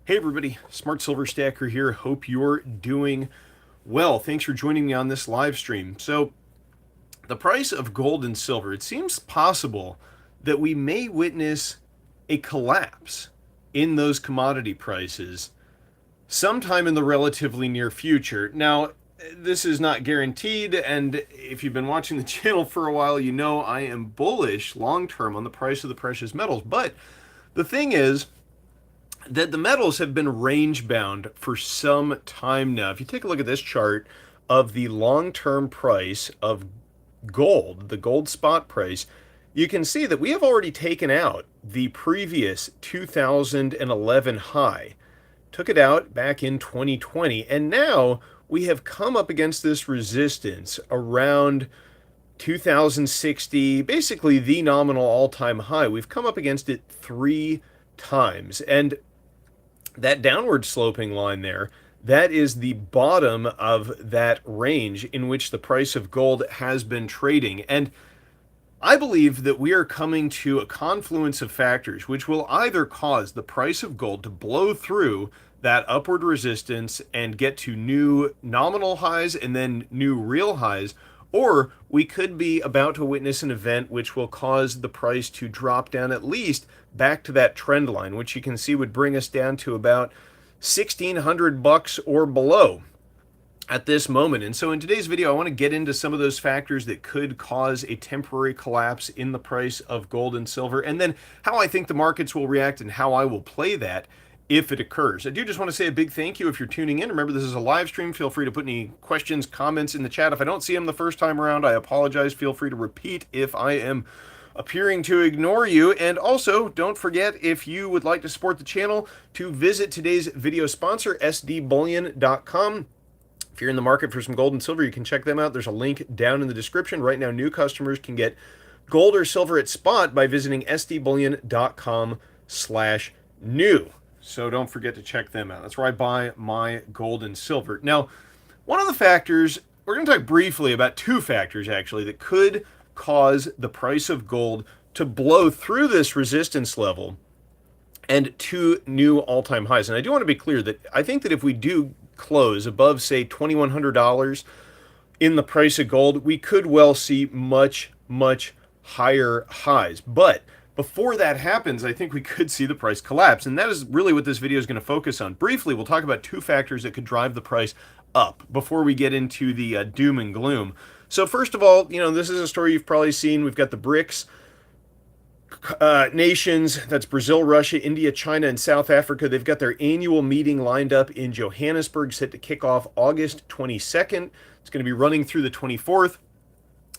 Hey everybody, Smart Silver Stacker here. Hope you're doing well. Thanks for joining me on this live stream. So, the price of gold and silver, it seems possible that we may witness a collapse in those commodity prices sometime in the relatively near future. Now, this is not guaranteed, and if you've been watching the channel for a while, you know I am bullish long term on the price of the precious metals. But the thing is, that the metals have been range bound for some time now. If you take a look at this chart of the long-term price of gold, the gold spot price, you can see that we have already taken out the previous 2011 high. Took it out back in 2020, and now we have come up against this resistance around 2060, basically the nominal all-time high. We've come up against it 3 times, and that downward sloping line there, that is the bottom of that range in which the price of gold has been trading. And I believe that we are coming to a confluence of factors which will either cause the price of gold to blow through that upward resistance and get to new nominal highs and then new real highs, or we could be about to witness an event which will cause the price to drop down at least back to that trend line, which you can see would bring us down to about $1,600 or below at this moment. And so in today's video, I want to get into some of those factors that could cause a temporary collapse in the price of gold and silver, and then how I think the markets will react and how I will play that if it occurs. I do just want to say a big thank you if you're tuning in. Remember, this is a live stream. Feel free to put any questions, comments in the chat. If I don't see them the first time around, I apologize. Feel free to repeat if I am appearing to ignore you. And also, don't forget, if you would like to support the channel, to visit today's video sponsor, sdbullion.com. If you're in the market for some gold and silver, you can check them out. There's a link down in the description. Right now, new customers can get gold or silver at spot by visiting sdbullion.com/new. So don't forget to check them out. That's where I buy my gold and silver. Now, one of the factors, we're going to talk briefly about two factors actually that could cause the price of gold to blow through this resistance level and to new all-time highs. And I do want to be clear that I think that if we do close above, say, $2,100 in the price of gold, we could well see much, much higher highs. But before that happens, I think we could see the price collapse. And that is really what this video is going to focus on. Briefly, we'll talk about two factors that could drive the price up before we get into the doom and gloom. So first of all, this is a story you've probably seen. We've got the BRICS nations, that's Brazil, Russia, India, China, and South Africa. They've got their annual meeting lined up in Johannesburg, set to kick off August 22nd. It's going to be running through the 24th.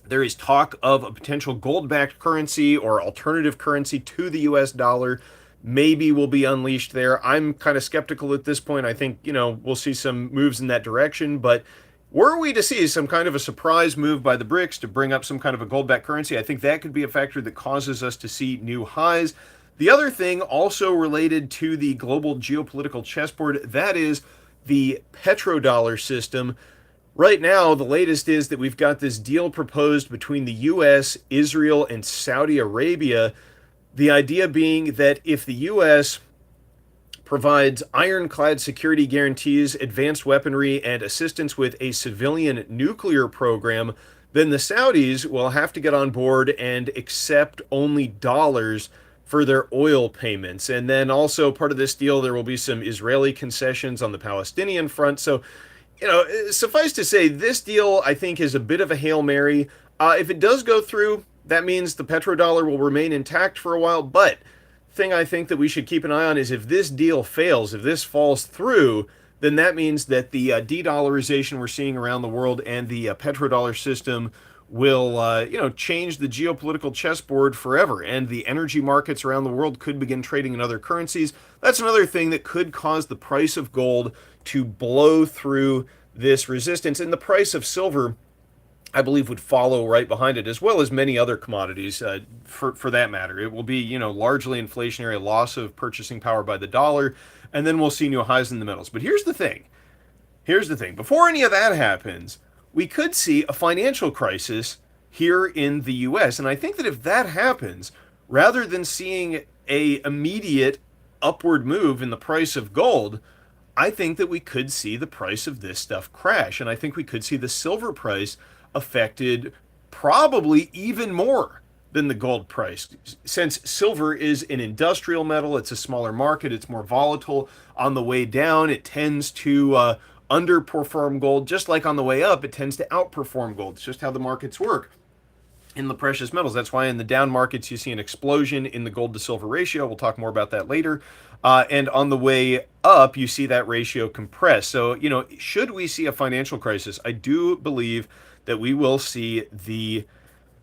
There is talk of a potential gold-backed currency or alternative currency to the US dollar maybe will be unleashed there. I'm kind of skeptical at this point. I think, we'll see some moves in that direction, but were we to see some kind of a surprise move by the BRICS to bring up some kind of a gold-backed currency, I think that could be a factor that causes us to see new highs. The other thing also related to the global geopolitical chessboard, that is the petrodollar system. Right now, the latest is that we've got this deal proposed between the U.S., Israel, and Saudi Arabia. The idea being that if the U.S. provides ironclad security guarantees, advanced weaponry, and assistance with a civilian nuclear program, then the Saudis will have to get on board and accept only dollars for their oil payments. And then also part of this deal, there will be some Israeli concessions on the Palestinian front. So, suffice to say, this deal, I think, is a bit of a Hail Mary. If it does go through, that means the petrodollar will remain intact for a while. But thing I think that we should keep an eye on is if this deal fails, if this falls through, then that means that the de-dollarization we're seeing around the world and the petrodollar system will, change the geopolitical chessboard forever, and the energy markets around the world could begin trading in other currencies. That's another thing that could cause the price of gold to blow through this resistance, and the price of silver, I believe, would follow right behind it, as well as many other commodities, for that matter. It will be, largely inflationary, loss of purchasing power by the dollar, and then we'll see new highs in the metals. But here's the thing. Before any of that happens, we could see a financial crisis here in the U.S. And I think that if that happens, rather than seeing a immediate upward move in the price of gold, I think that we could see the price of this stuff crash. And I think we could see the silver price affected probably even more than the gold price. Since silver is an industrial metal, it's a smaller market, it's more volatile. On the way down, it tends to underperform gold, just like on the way up, it tends to outperform gold. It's just how the markets work in the precious metals. That's why in the down markets you see an explosion in the gold to silver ratio. We'll talk more about that later. And on the way up, you see that ratio compress. So, should we see a financial crisis, I do believe that we will see the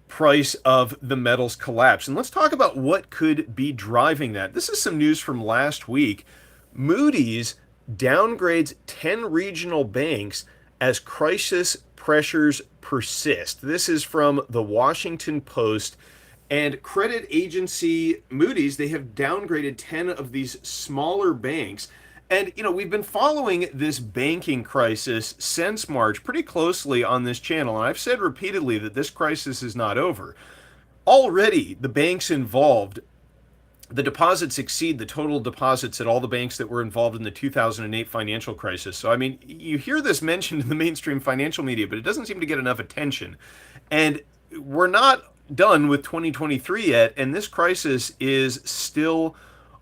price of the metals collapse. And let's talk about what could be driving that. This is some news from last week. Moody's downgrades 10 regional banks as crisis pressures persist. This is from the Washington Post. And credit agency Moody's, they have downgraded 10 of these smaller banks. And, we've been following this banking crisis since March pretty closely on this channel. And I've said repeatedly that this crisis is not over. Already, the banks involved, the deposits exceed the total deposits at all the banks that were involved in the 2008 financial crisis. So, you hear this mentioned in the mainstream financial media, but it doesn't seem to get enough attention. And we're not done with 2023 yet, and this crisis is still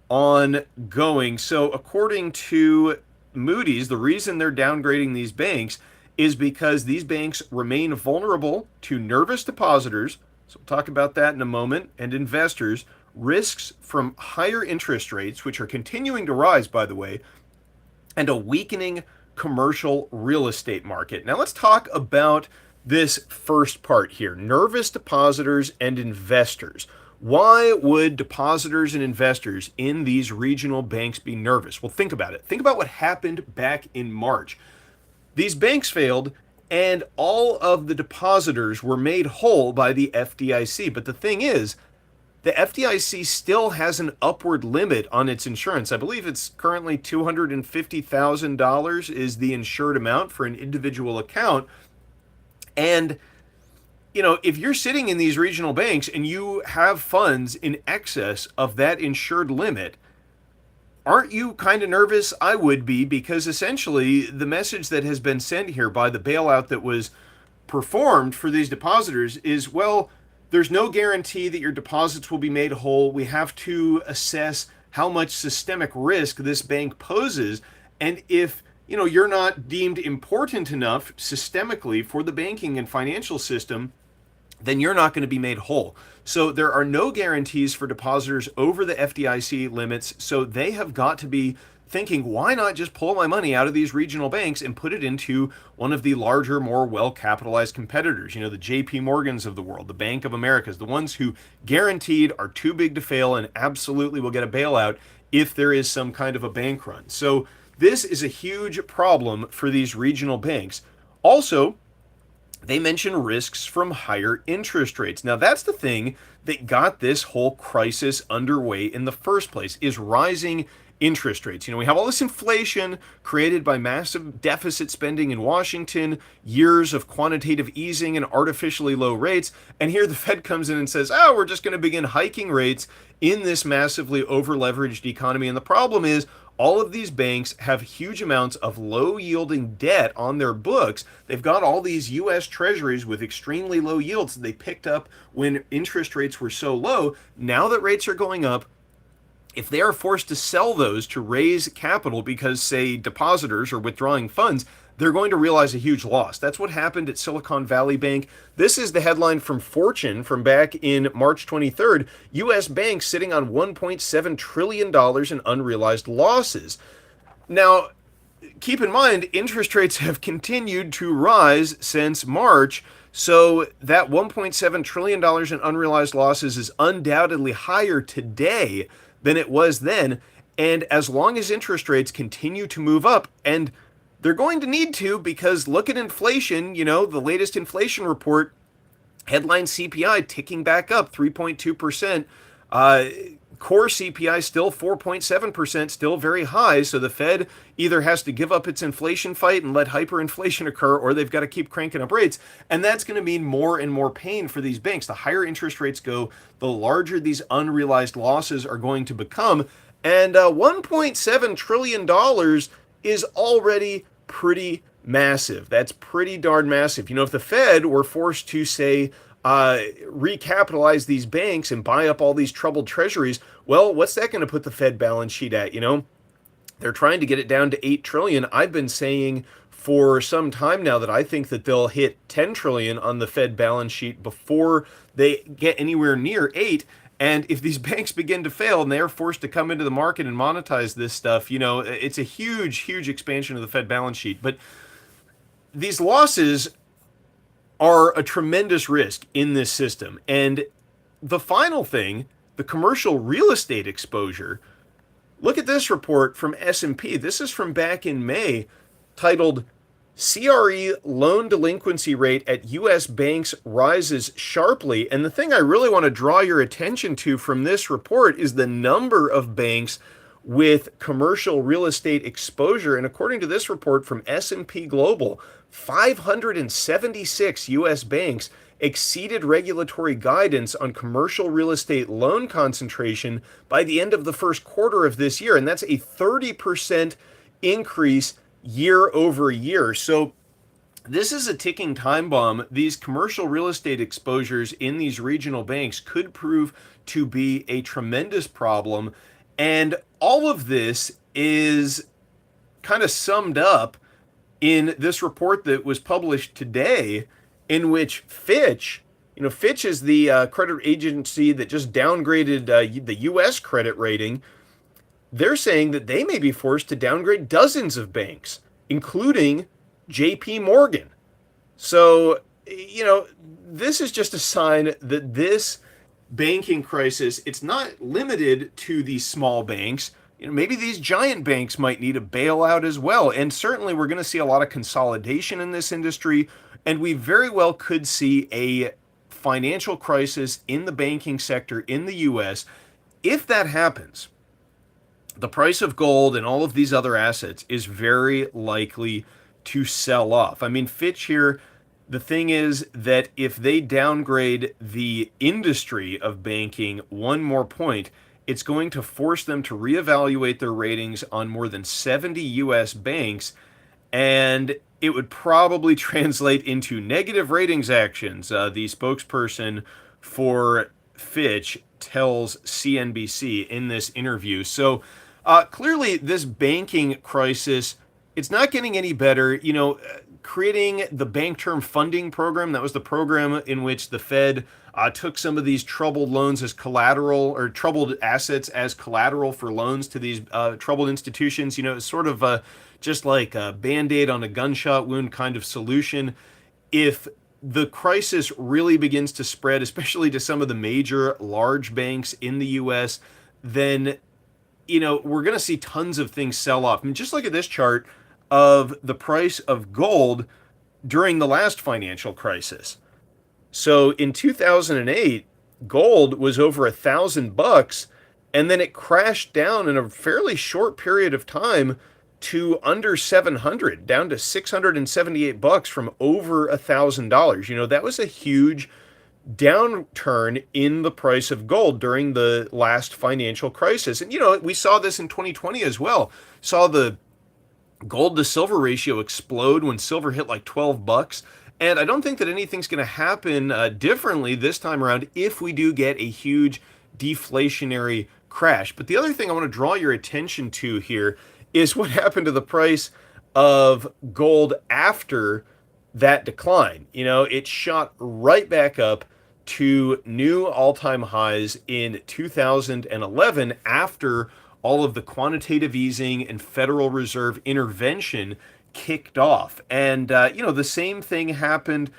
ongoing. So according to Moody's, the reason they're downgrading these banks is because these banks remain vulnerable to nervous depositors, so we'll talk about that in a moment, and investors, risks from higher interest rates, which are continuing to rise, by the way, and a weakening commercial real estate market. Now let's talk about this first part here, nervous depositors and investors. Why would depositors and investors in these regional banks be nervous? Well, think about it. Think about what happened back in March. These banks failed, and all of the depositors were made whole by the FDIC. But the thing is, the FDIC still has an upward limit on its insurance. I believe it's currently $250,000 is the insured amount for an individual account. And if you're sitting in these regional banks and you have funds in excess of that insured limit, aren't you kind of nervous? I would be, because essentially the message that has been sent here by the bailout that was performed for these depositors is, well, there's no guarantee that your deposits will be made whole. We have to assess how much systemic risk this bank poses. And if you're not deemed important enough systemically for the banking and financial system, then you're not going to be made whole. So there are no guarantees for depositors over the FDIC limits. So they have got to be thinking, why not just pull my money out of these regional banks and put it into one of the larger, more well-capitalized competitors, the JP Morgans of the world, the Bank of Americas, the ones who guaranteed are too big to fail and absolutely will get a bailout if there is some kind of a bank run. So this is a huge problem for these regional banks. Also, they mention risks from higher interest rates. Now, that's the thing that got this whole crisis underway in the first place, is rising interest rates. We have all this inflation created by massive deficit spending in Washington, years of quantitative easing and artificially low rates. And here the Fed comes in and says, oh, we're just going to begin hiking rates in this massively over-leveraged economy. And the problem is, all of these banks have huge amounts of low-yielding debt on their books. They've got all these U.S. treasuries with extremely low yields that they picked up when interest rates were so low. Now that rates are going up, if they are forced to sell those to raise capital because, say, depositors are withdrawing funds, they're going to realize a huge loss. That's what happened at Silicon Valley Bank. This is the headline from Fortune from back in March 23rd. U.S. banks sitting on $1.7 trillion in unrealized losses. Now, keep in mind, interest rates have continued to rise since March, so that $1.7 trillion in unrealized losses is undoubtedly higher today than it was then. And as long as interest rates continue to move up, and they're going to need to, because look at inflation, the latest inflation report, headline CPI ticking back up 3.2%. Core CPI still 4.7%, still very high. So the Fed either has to give up its inflation fight and let hyperinflation occur, or they've got to keep cranking up rates. And that's going to mean more and more pain for these banks. The higher interest rates go, the larger these unrealized losses are going to become. And $1.7 trillion dollars is already pretty massive. That's pretty darn massive. If the Fed were forced to, say, recapitalize these banks and buy up all these troubled treasuries, well, what's that going to put the Fed balance sheet at? They're trying to get it down to 8 trillion. I've been saying for some time now that I think that they'll hit 10 trillion on the Fed balance sheet before they get anywhere near 8. And if these banks begin to fail and they're forced to come into the market and monetize this stuff, it's a huge, huge expansion of the Fed balance sheet. But these losses are a tremendous risk in this system. And the final thing, the commercial real estate exposure. Look at this report from S&P. This is from back in May, titled CRE Loan Delinquency Rate at U.S. Banks Rises Sharply. And the thing I really want to draw your attention to from this report is the number of banks with commercial real estate exposure. And according to this report from S&P Global, 576 U.S. banks exceeded regulatory guidance on commercial real estate loan concentration by the end of the first quarter of this year. And that's a 30% increase year over year. So this is a ticking time bomb. These commercial real estate exposures in these regional banks could prove to be a tremendous problem. And all of this is kind of summed up in this report that was published today, in which Fitch is the credit agency that just downgraded the U.S. credit rating. They're saying that they may be forced to downgrade dozens of banks, including J.P. Morgan. So, this is just a sign that this banking crisis, it's not limited to these small banks. Maybe these giant banks might need a bailout as well. And certainly we're going to see a lot of consolidation in this industry. And we very well could see a financial crisis in the banking sector in the U.S. If that happens, the price of gold and all of these other assets is very likely to sell off. I mean, Fitch here, the thing is that if they downgrade the industry of banking one more point, it's going to force them to reevaluate their ratings on more than 70 U.S. banks, and it would probably translate into negative ratings actions. The spokesperson for Fitch tells CNBC in this interview. So clearly this banking crisis, it's not getting any better. Creating the Bank Term Funding Program, that was the program in which the Fed took some of these troubled loans as collateral, or troubled assets as collateral for loans to these troubled institutions. It's sort of just like a Band-Aid on a gunshot wound kind of solution. If the crisis really begins to spread, especially to some of the major large banks in the U.S., then, we're going to see tons of things sell off. I mean, just look at this chart of the price of gold during the last financial crisis. So in 2008, gold was over $1,000, and then it crashed down in a fairly short period of time to under 700, down to $678 from over $1,000. That was a huge downturn in the price of gold during the last financial crisis. And, we saw this in 2020 as well. Saw the gold to silver ratio explode when silver hit like $12. And I don't think that anything's going to happen differently this time around if we do get a huge deflationary crash. But the other thing I want to draw your attention to here is what happened to the price of gold after that decline. It shot right back up to new all-time highs in 2011 after all of the quantitative easing and Federal Reserve intervention kicked off. And, the same thing happened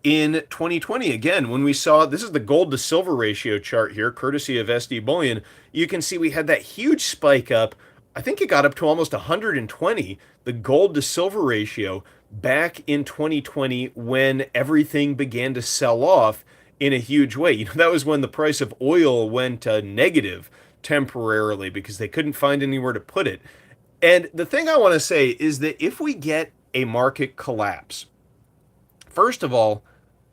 in 2020. Again, when we saw, this is the gold to silver ratio chart here, courtesy of SD Bullion, you can see we had that huge spike up. I think it got up to almost 120, the gold to silver ratio, back in 2020 when everything began to sell off in a huge way. That was when the price of oil went negative temporarily because they couldn't find anywhere to put it. And the thing I want to say is that if we get a market collapse, first of all,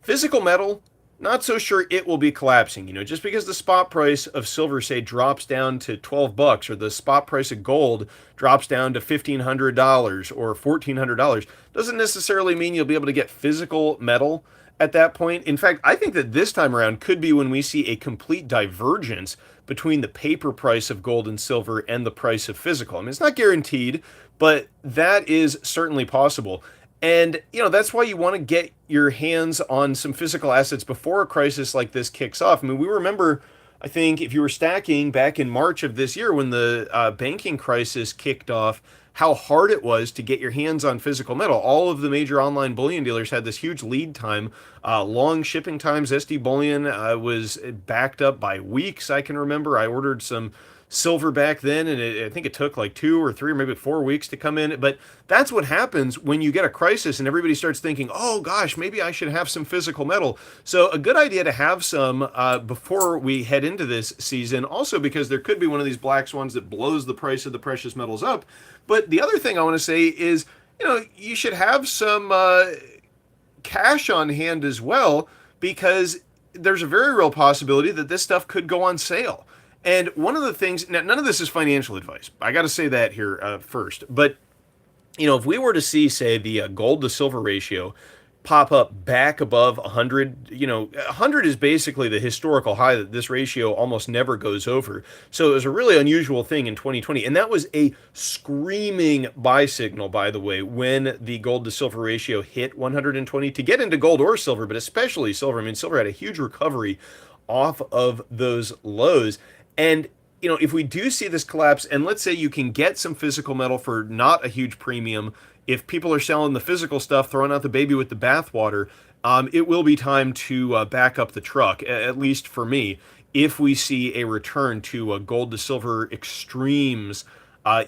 physical metal Not so sure it will be collapsing. Just because the spot price of silver, say, drops down to $12, or the spot price of gold drops down to $1,500 or $1,400, doesn't necessarily mean you'll be able to get physical metal at that point. In fact, I think that this time around could be when we see a complete divergence between the paper price of gold and silver and the price of physical. I mean, it's not guaranteed, but that is certainly possible. And, that's why you want to get your hands on some physical assets before a crisis like this kicks off. I mean, we remember, I think, if you were stacking back in March of this year when the banking crisis kicked off, how hard it was to get your hands on physical metal. All of the major online bullion dealers had this huge lead time, long shipping times. SD Bullion was backed up by weeks, I can remember. I ordered some silver back then, and I think it took like 2 or 3 or maybe 4 weeks to come in. But that's what happens when you get a crisis and everybody starts thinking, oh gosh, maybe I should have some physical metal. So a good idea to have some before we head into this season, also because there could be one of these black swans that blows the price of the precious metals up. But the other thing I want to say is, you should have some cash on hand as well, because there's a very real possibility that this stuff could go on sale. And one of the things, now, none of this is financial advice. I got to say that here first. But, if we were to see, say, the gold to silver ratio pop up back above 100, 100 is basically the historical high that this ratio almost never goes over. So it was a really unusual thing in 2020. And that was a screaming buy signal, by the way, when the gold to silver ratio hit 120, to get into gold or silver, but especially silver. I mean, silver had a huge recovery off of those lows. And, if we do see this collapse, and let's say you can get some physical metal for not a huge premium, if people are selling the physical stuff, throwing out the baby with the bathwater, it will be time to back up the truck, at least for me, if we see a return to gold to silver extremes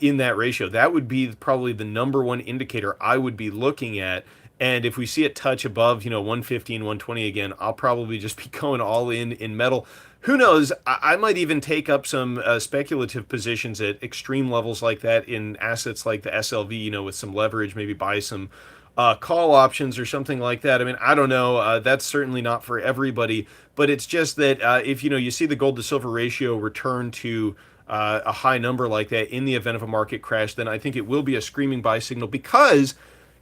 in that ratio. That would be probably the number one indicator I would be looking at. And if we see it touch above, 115, 120 again, I'll probably just be going all in metal. Who knows? I might even take up some speculative positions at extreme levels like that in assets like the SLV, with some leverage, maybe buy some call options or something like that. I mean, I don't know. That's certainly not for everybody, but it's just that if, you see the gold to silver ratio return to a high number like that in the event of a market crash, then I think it will be a screaming buy signal, because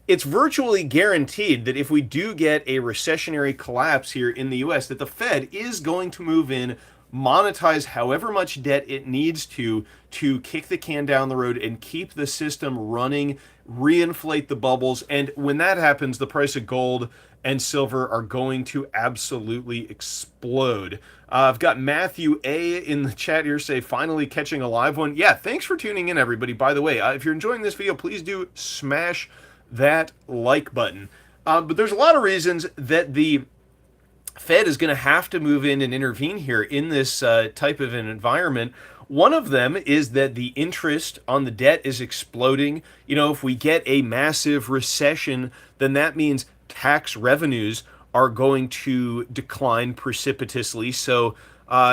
it's virtually guaranteed that if we do get a recessionary collapse here in the US, that the Fed is going to move in, monetize however much debt it needs to kick the can down the road and keep the system running, reinflate the bubbles. And when that happens, the price of gold and silver are going to absolutely explode. I've got Matthew A in the chat here say, finally catching a live one. Yeah, thanks for tuning in, everybody. By the way, if you're enjoying this video, please do smash that like button. But there's a lot of reasons that the Fed is going to have to move in and intervene here in this type of an environment. One of them is that the interest on the debt is exploding. If we get a massive recession, then that means tax revenues are going to decline precipitously. So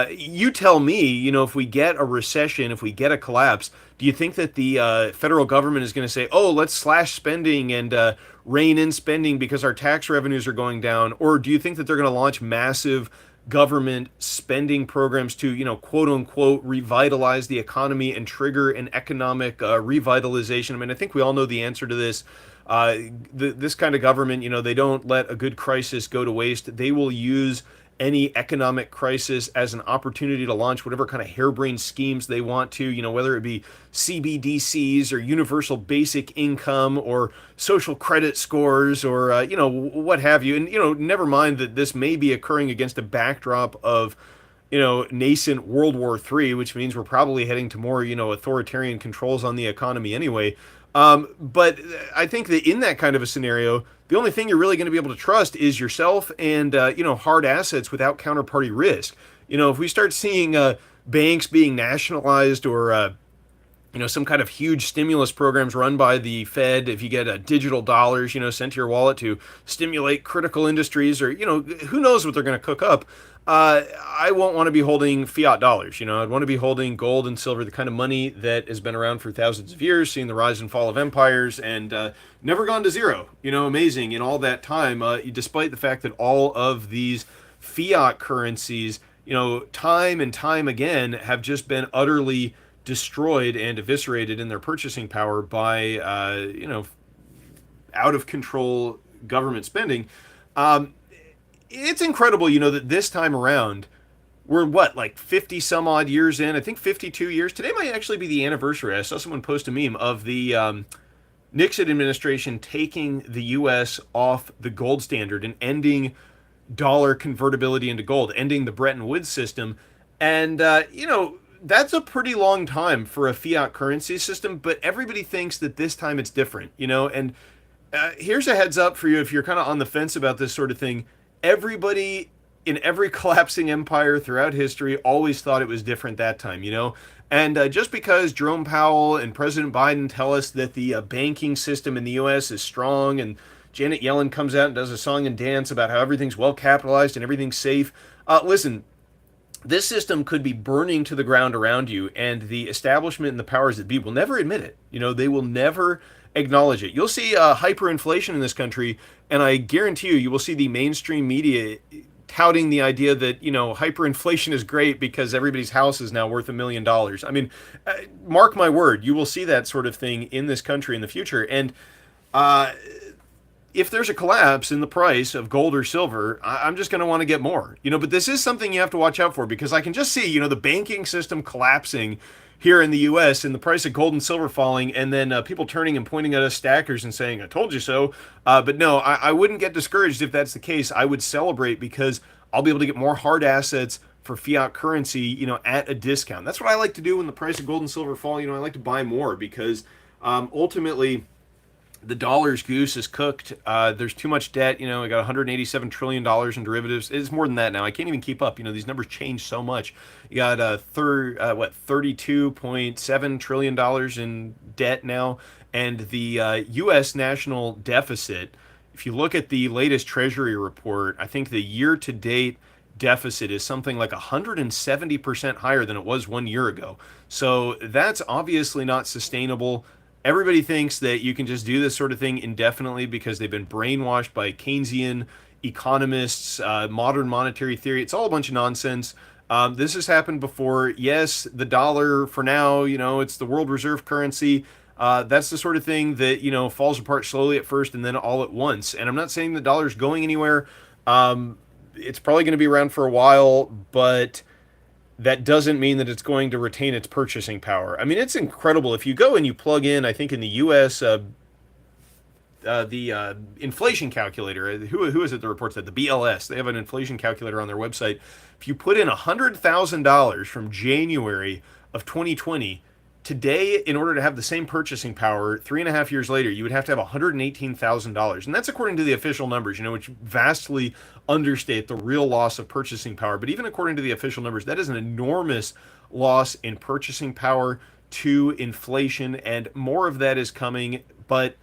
you tell me, if we get a recession, if we get a collapse, do you think that the federal government is going to say, oh, let's slash spending and rein in spending because our tax revenues are going down? Or do you think that they're going to launch massive government spending programs to, quote unquote, revitalize the economy and trigger an economic revitalization? I mean, I think we all know the answer to this. This kind of government, they don't let a good crisis go to waste. They will use any economic crisis as an opportunity to launch whatever kind of harebrained schemes they want to, whether it be CBDCs or universal basic income or social credit scores or, what have you. And, never mind that this may be occurring against a backdrop of, nascent World War III, which means we're probably heading to more, authoritarian controls on the economy anyway. But I think that in that kind of a scenario, the only thing you're really going to be able to trust is yourself and, hard assets without counterparty risk. If we start seeing banks being nationalized or, some kind of huge stimulus programs run by the Fed, if you get digital dollars, sent to your wallet to stimulate critical industries or, who knows what they're going to cook up. I won't want to be holding fiat dollars. I'd want to be holding gold and silver, the kind of money that has been around for thousands of years, seeing the rise and fall of empires and never gone to zero. Amazing in all that time, despite the fact that all of these fiat currencies, time and time again have just been utterly destroyed and eviscerated in their purchasing power by, out of control government spending. Um, it's incredible, that this time around, we're what, like 50 some odd years in? I think 52 years. Today might actually be the anniversary. I saw someone post a meme of the Nixon administration taking the U.S. off the gold standard and ending dollar convertibility into gold, ending the Bretton Woods system. And, that's a pretty long time for a fiat currency system, but everybody thinks that this time it's different, and here's a heads up for you if you're kind of on the fence about this sort of thing. Everybody in every collapsing empire throughout history always thought it was different that time. And just because Jerome Powell and President Biden tell us that the banking system in the U.S. is strong, and Janet Yellen comes out and does a song and dance about how everything's well capitalized and everything's safe, listen, this system could be burning to the ground around you, and the establishment and the powers that be will never admit it. They will never acknowledge it. You'll see hyperinflation in this country, and I guarantee you will see the mainstream media touting the idea that hyperinflation is great because everybody's house is now worth $1 million. I mean, mark my word, you will see that sort of thing in this country in the future. And if there's a collapse in the price of gold or silver, I'm just going to want to get more. But this is something you have to watch out for, because I can just see, the banking system collapsing here in the U.S. and the price of gold and silver falling, and then people turning and pointing at us stackers and saying, "I told you so." But no, I wouldn't get discouraged if that's the case. I would celebrate, because I'll be able to get more hard assets for fiat currency, at a discount. That's what I like to do when the price of gold and silver fall. I like to buy more, because ultimately the dollar's goose is cooked. There's too much debt. We got $187 trillion in derivatives. It's more than that now. I can't even keep up. These numbers change so much. You got $32.7 trillion in debt now, and the U.S. national deficit. If you look at the latest Treasury report, I think the year-to-date deficit is something like 170% higher than it was 1 year ago. So that's obviously not sustainable. Everybody thinks that you can just do this sort of thing indefinitely because they've been brainwashed by Keynesian economists, modern monetary theory. It's all a bunch of nonsense. This has happened before. Yes, the dollar for now, it's the world reserve currency. That's the sort of thing that, falls apart slowly at first and then all at once. And I'm not saying the dollar's going anywhere. It's probably going to be around for a while, but that doesn't mean that it's going to retain its purchasing power. I mean, it's incredible. If you go and you plug in, I think in the U.S., the inflation calculator, who is it that reports that? The BLS. They have an inflation calculator on their website. If you put in $100,000 from January of 2020, today, in order to have the same purchasing power, 3.5 years later, you would have to have $118,000. And that's according to the official numbers, which vastly understate the real loss of purchasing power. But even according to the official numbers, that is an enormous loss in purchasing power to inflation, and more of that is coming. But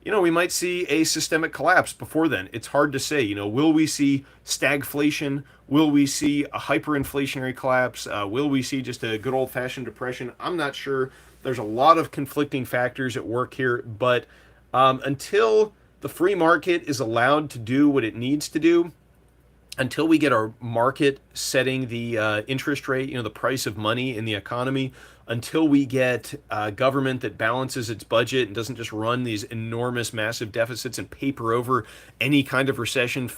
we might see a systemic collapse before then. It's hard to say. Will we see stagflation? Will we see a hyperinflationary collapse? Will we see just a good old-fashioned depression? I'm not sure. There's a lot of conflicting factors at work here, but until the free market is allowed to do what it needs to do, until we get our market setting the interest rate, the price of money in the economy, until we get a government that balances its budget and doesn't just run these enormous, massive deficits and paper over any kind of recession,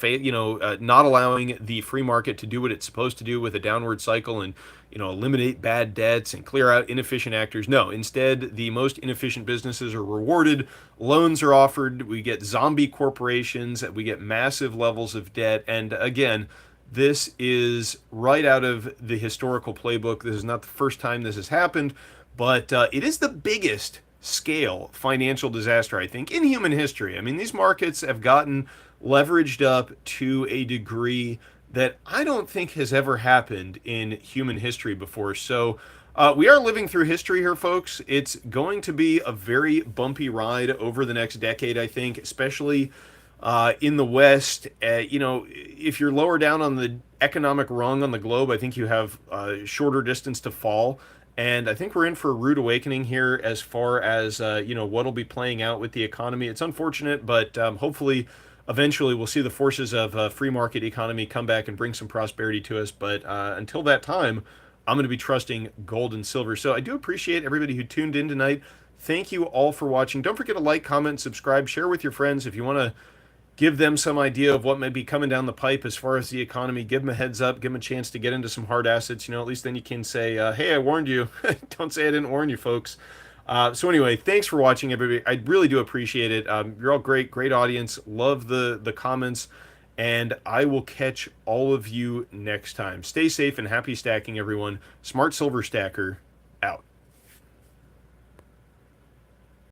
not allowing the free market to do what it's supposed to do with a downward cycle and, eliminate bad debts and clear out inefficient actors. No, instead, the most inefficient businesses are rewarded. Loans are offered. We get zombie corporations. We get massive levels of debt. And again, this is right out of the historical playbook. This is not the first time this has happened, but it is the biggest scale financial disaster, I think, in human history. I mean, these markets have gotten leveraged up to a degree that I don't think has ever happened in human history before. So we are living through history here, folks. It's going to be a very bumpy ride over the next decade, I think, especially in the West. If you're lower down on the economic rung on the globe, I think you have a shorter distance to fall. And I think we're in for a rude awakening here as far as, what'll be playing out with the economy. It's unfortunate, but hopefully eventually we'll see the forces of free market economy come back and bring some prosperity to us. But until that time, I'm going to be trusting gold and silver. So I do appreciate everybody who tuned in tonight. Thank you all for watching. Don't forget to like, comment, subscribe, share with your friends if you want to give them some idea of what may be coming down the pipe as far as the economy. Give them a heads up, give them a chance to get into some hard assets. At least then you can say, hey, I warned you. Don't say I didn't warn you, folks. So anyway, thanks for watching, everybody. I really do appreciate it. You're all great audience. Love the comments, and I will catch all of you next time. Stay safe and happy stacking, everyone. Smart Silver Stacker, out.